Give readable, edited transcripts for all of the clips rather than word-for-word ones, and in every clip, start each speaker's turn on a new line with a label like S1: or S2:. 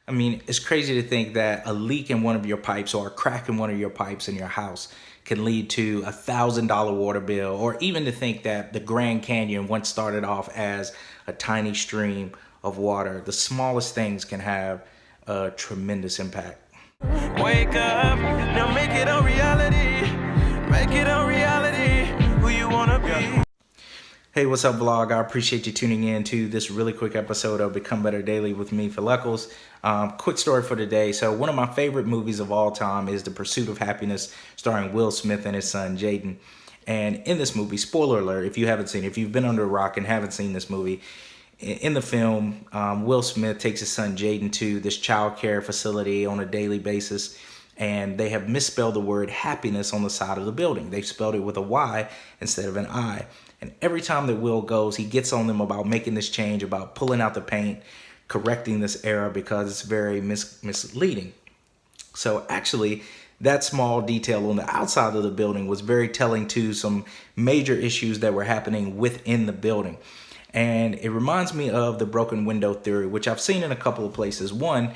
S1: I mean, it's crazy to think that a leak in one of your pipes or a crack in one of your pipes in your house can lead to $1,000 water bill, or even to think that the Grand Canyon once started off as a tiny stream of water. The smallest things can have a tremendous impact.
S2: Wake up, now make it a reality. Make it a reality, who you wanna be.
S1: Hey, what's up, vlog? I appreciate you tuning in to this really quick episode of Become Better Daily with me, Phil Echols. Quick story for today. So one of my favorite movies of all time is The Pursuit of Happiness, starring Will Smith and his son, Jaden. And in this movie, spoiler alert, if you haven't seen it, if you've been under a rock and haven't seen this movie, in the film, Will Smith takes his son, Jaden, to this child care facility on a daily basis. And they have misspelled the word happiness on the side of the building. They've spelled it with a Y instead of an I. And every time that Will goes, he gets on them about making this change, about pulling out the paint, correcting this error because it's very misleading. So actually, that small detail on the outside of the building was very telling to some major issues that were happening within the building. And it reminds me of the broken window theory, which I've seen in a couple of places. One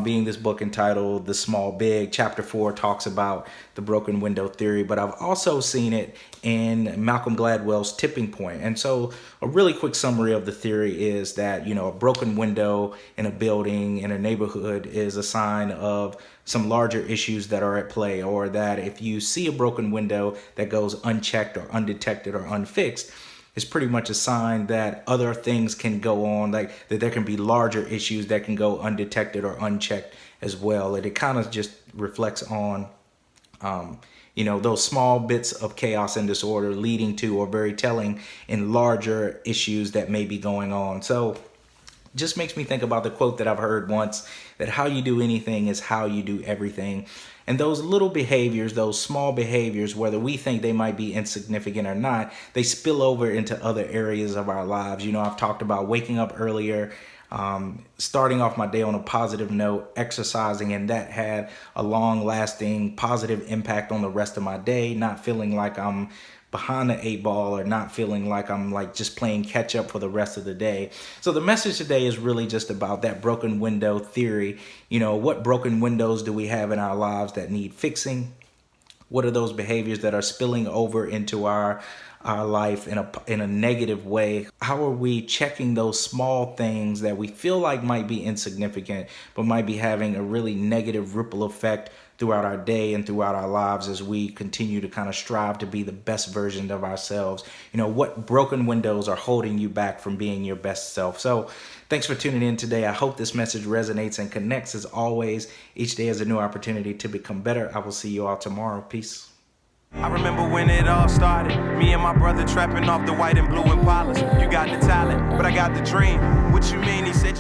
S1: being this book entitled The Small Big. Chapter 4 talks about the broken window theory, but I've also seen it in Malcolm Gladwell's Tipping Point. And so a really quick summary of the theory is that, a broken window in a building, in a neighborhood, is a sign of some larger issues that are at play, or that if you see a broken window that goes unchecked or undetected or unfixed, it's pretty much a sign that other things can go on, like that there can be larger issues that can go undetected or unchecked as well. And it kind of just reflects on, those small bits of chaos and disorder leading to, or very telling in larger issues that may be going on. So just makes me think about the quote that I've heard once, that how you do anything is how you do everything. And those little behaviors, those small behaviors, whether we think they might be insignificant or not, they spill over into other areas of our lives. I've talked about waking up earlier, starting off my day on a positive note, exercising, and that had a long-lasting positive impact on the rest of my day, not feeling like I'm behind the 8 ball or not feeling like I'm just playing catch up for the rest of the day. So the message today is really just about that broken window theory. What broken windows do we have in our lives that need fixing? What are those behaviors that are spilling over into our life in a negative way? How are we checking those small things that we feel like might be insignificant, but might be having a really negative ripple effect throughout our day and throughout our lives as we continue to kind of strive to be the best version of ourselves? What broken windows are holding you back from being your best self? So thanks for tuning in today. I hope this message resonates and connects. As always, each day is a new opportunity to become better. I will see you all tomorrow. Peace.
S2: I remember when it all started, me and my brother trapping off the white and blue Impalas. You got the talent, but I got the dream. What you mean? He said,